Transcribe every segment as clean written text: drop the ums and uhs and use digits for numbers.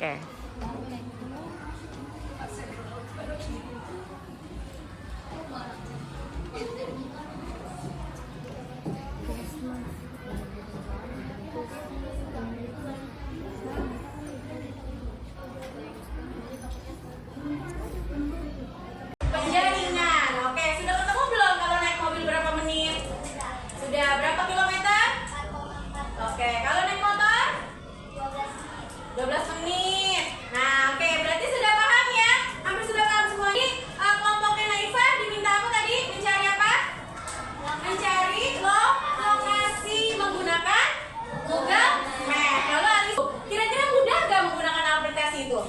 Oke. Penjaringan. Oke, sudah ketemu belum kalau naik mobil berapa menit? Sudah berapa kilometer? Oke, kalau naik motor? 12 menit. Nah, oke, berarti sudah paham ya? Hampir sudah paham semua. Ini kelompoknya Naifa diminta apa tadi? Mencari apa? Mencari lokasi menggunakan Google Maps. Lalu Alis, kira-kira mudah gak menggunakan aplikasi itu?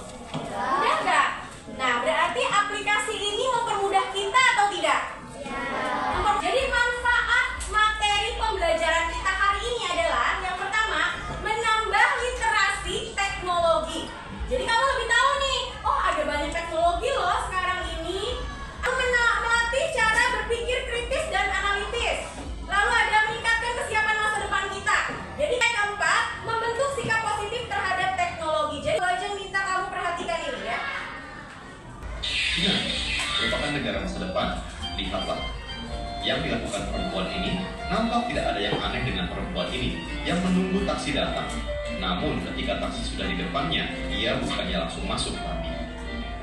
Mudah gak? Nah, berarti aplikasi ini mempermudah kita atau tidak? Jadi manfaat materi pembelajaran kita hari ini adalah yang pertama, menambah literasi teknologi. Jadi kamu lebih tahu nih, oh ada banyak teknologi loh sekarang ini. Melatih cara berpikir kritis dan analitis. Lalu ada meningkatkan kesiapan masa depan kita. Jadi yang keempat, membentuk sikap positif terhadap teknologi. Jadi aja minta kamu perhatikan ini ya. China merupakan negara masa depan. Lihatlah, yang dilakukan perempuan ini nampak tidak ada yang aneh dengan perempuan ini yang menunggu taksi datang. Namun ketika taksi sudah di depannya, ia bukannya langsung masuk tapi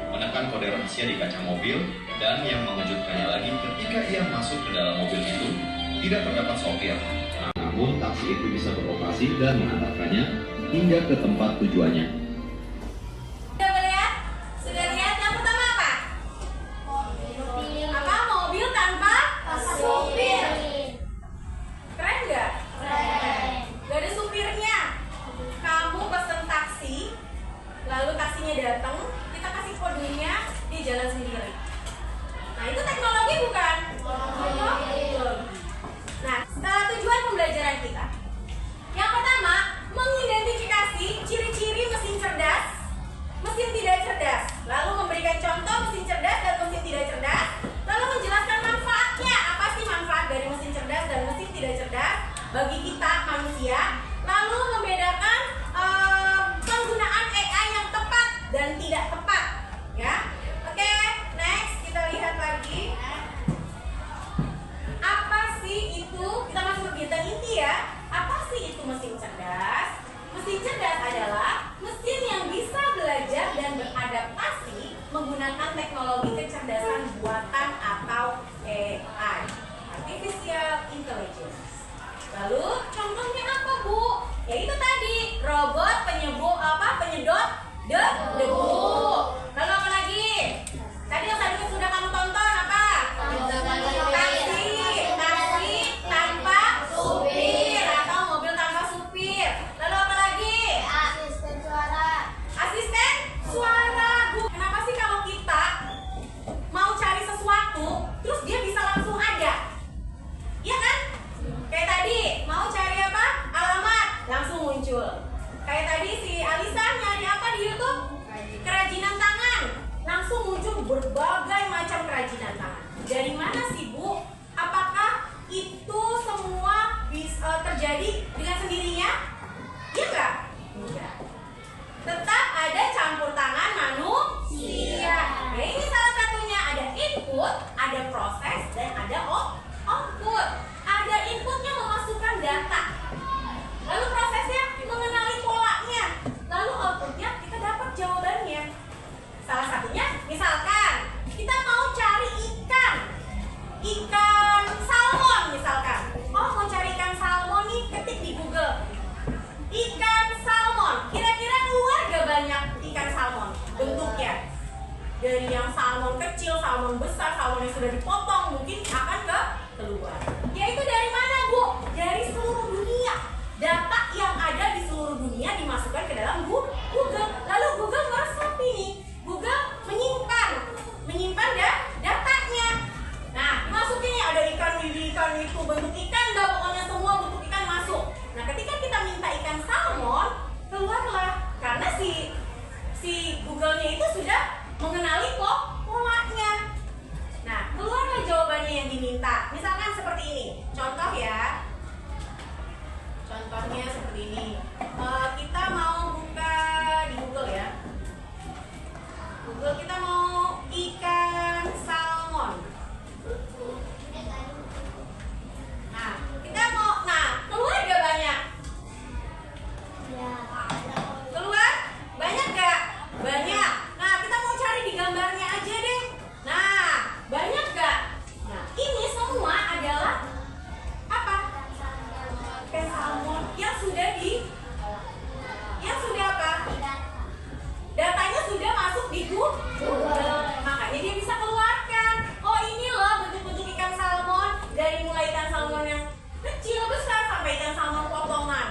menekan kode rahasia di kaca mobil, dan yang mengejutkannya lagi ketika ia masuk ke dalam mobil itu tidak terdapat sopir. Namun taksi itu bisa beroperasi dan mengantarkannya hingga ke tempat tujuannya. Sudah melihat? Sudah lihat yang pertama apa? Apa? Mobil tanpa supir. Keren nggak? Gak ada supirnya. Kamu pesen taksi, lalu taksinya datang, kita kasih kodenya, dia jalan sendiri. Nah itu teknologi bukan? Teknologi. Nah, tujuan pembelajaran kita. Yang pertama, mengidentifikasi ciri-ciri mesin cerdas, mesin tidak cerdas, lalu memberikan contoh mesin cerdas dan mesin tidak cerdas, lalu menjelaskan manfaatnya, apa sih manfaat dari mesin cerdas dan mesin tidak cerdas bagi kita manusia, lalu membedakan penggunaan AI yang tepat dan tidak tepat, ya. Oke, next kita lihat lagi. Apa sih itu? Kita masuk ke kegiatan inti ya. Apa sih itu mesin cerdas? Mesin cerdas adalah mesin yang bisa belajar dan beradaptasi menggunakan teknologi kecerdasan buatan atau AI, Artificial Intelligence. Lalu contohnya apa, Bu? Ya itu tadi, robot penyedot debu. Lalu apa lagi? Tadi yang tadi sudah kamu tonton apa? Taksi tanpa supir atau mobil tanpa supir. Lalu apa lagi? Asisten suara. Bu, kenapa sih kalau kita mau cari sesuatu terus dia bisa langsung ada? Iya kan? Kayak tadi mau cari apa? Alamat, langsung muncul. Kayak tadi si Alisa nyari apa di YouTube? Kerajinan tangan, langsung muncul berbagai macam kerajinan tangan. Dari mana sih, Bu? Apakah itu semua bisa terjadi dengan sendirinya? Iya nggak? Enggak. Tetap ada campur tangan manusia. Nah, ini salah satunya, ada input, ada proses, dan ada output. Ada inputnya memasukkan data, lalu prosesnya mengenali polanya, lalu outputnya kita dapat jawabannya. Salah satunya, misalkan kita mau cari ikan salmon misalkan. Oh, mau cari ikan salmon nih, ketik di Google ikan salmon. Kira-kira keluar gak banyak ikan salmon bentuknya? Dari yang salmon kecil, salmon besar, salmon yang sudah dipotong, mungkin akan keluar. Yaitu dari mana, Bu? Dari seluruh dunia. Data yang ada di seluruh dunia dimasukkan ke dalam Google. Lalu Google meresapi nih. Google menyimpan datanya. Nah, masukin nih, ada ikan ini, ikan itu, bentuk ikan nggak, pokoknya semua bentuk ikan masuk. Nah, ketika kita minta ikan salmon, keluarlah. Karena si Google-nya itu sudah mengenali polanya. Nah, keluarlah jawabannya yang diminta. Misalkan seperti ini. Contoh ya. Contohnya seperti ini. Kita mau buka di Google ya. kecil besar sampai ikan salmon potongan.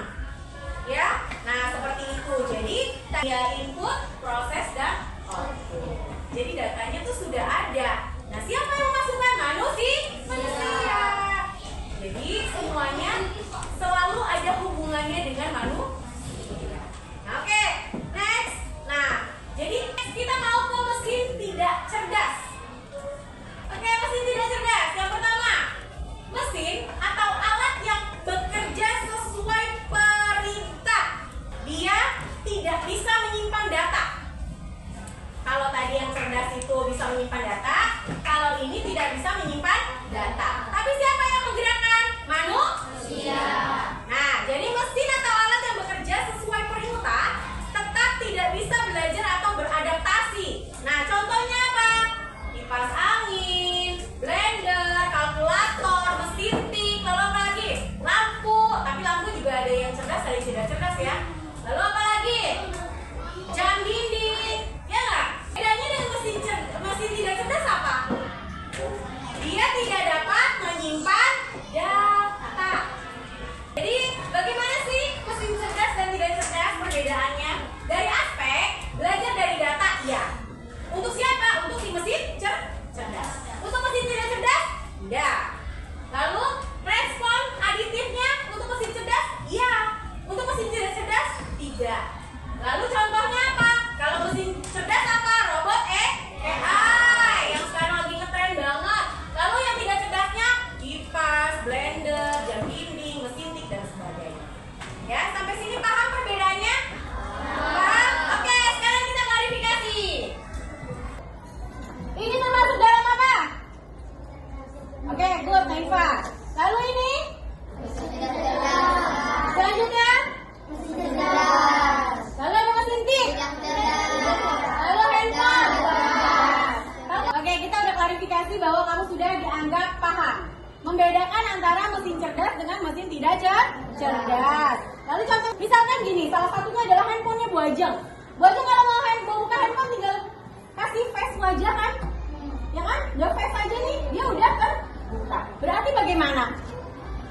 Ya, nah seperti itu. Jadi dia input, proses dan output. Jadi datanya tuh sudah ada. Nah siapa yang memasukkan? Manusia. Jadi semuanya selalu ada hubungannya dengan manusia. Nah, oke, next. Nah, jadi kita mau ke mesin tidak cerdas. Oke, mesin tidak cerdas. Yang pertama, mesin atau alat yang bekerja sesuai perintah. Dia tidak bisa menyimpan data. Kalau tadi yang cerdas itu bisa menyimpan data, kalau ini tidak bisa menyimpan data. Tapi siapa yang menggerakkan? Manusia. Nah, jadi mesin atau alat yang bekerja sesuai perintah tetap tidak bisa belajar atau beradaptasi. Nah, contohnya apa? Kipas angin, blender, kalkulator, mesin tik, lalu apa lagi? Lampu. Tapi lampu juga ada yang cerdas, ada yang tidak cerdas ya. Lalu apa lagi? Jam dinding, ya nggak? Bedanya dengan mesin tidak cerdas apa? Dia tidak dapat menyimpan data. Jadi bagaimana sih mesin cerdas dan tidak cerdas perbedaannya? Dari aspek belajar dari data, iya. Untuk siapa? Untuk si mesin cerdas. Untuk mesin tidak cerdas? Tidak. Lalu respon aditifnya untuk mesin cerdas? Iya. Untuk mesin tidak cerdas? Tidak. Lalu contohnya apa? Kalau mesin cerdas apa? Robot AI yang sekarang lagi ngetren banget. Lalu yang tidak cerdasnya kipas, blender, jam dinding, mesin tik dan sebagainya. Ya, sampai sini paham perbedaannya? Paham? Oke, sekarang kita klarifikasi. Ini termasuk dalam apa? Oke, good, Naifa. Lalu ini? Selanjutnya? Lalu ada mesin tik? Lalu handphone? Oke, kita udah klarifikasi bahwa kamu sudah dianggap paham. Membedakan antara mesin cerdas dengan mesin tidak cerdas. Lalu contoh, misalkan gini, salah satunya adalah handphonenya Bu Ajeng. Bu Ajeng kalau mau buka handphone tinggal kasih face wajah kan? Ya kan? Udah face aja nih, dia udah terbuka. Berarti bagaimana?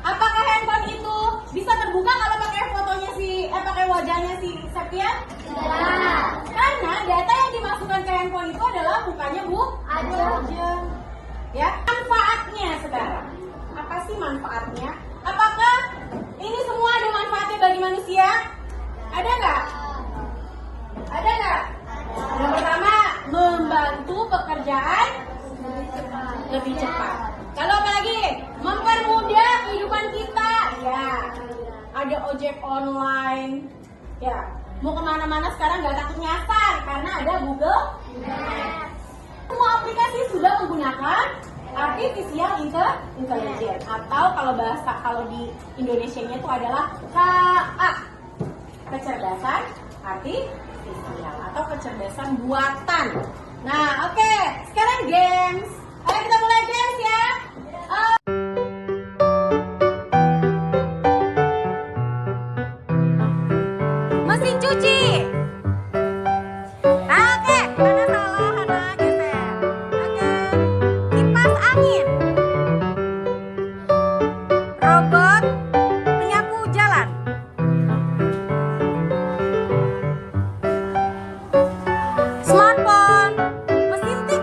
Apakah handphone itu bisa terbuka kalau pakai fotonya pakai wajahnya si Septian? Tidak. Karena data yang dimasukkan ke handphone itu adalah mukanya Bu Ajeng. Ya, manfaatnya sekarang. Apa sih manfaatnya? Apakah ini semua ada manfaatnya bagi manusia? Ada nggak? Ada nggak? Yang pertama, membantu pekerjaan lebih cepat. Kalau apa lagi? Mempermudah kehidupan kita. Ya, ada ojek online. Ya, mau kemana-mana sekarang nggak takut nyasar karena ada Google. Semua aplikasi sudah menggunakan artificial intelligence atau kalau di Indonesianya itu adalah KA, kecerdasan artifisial atau kecerdasan buatan. Nah, oke, sekarang games. Ayo kita mulai games ya. Mesin cuci. Oke, Hana salah, Hana geser. Oke, kipas angin. Robot penyapu jalan. Smartphone, mesin tik.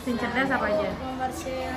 Mesin cerdas apa aja? Komersil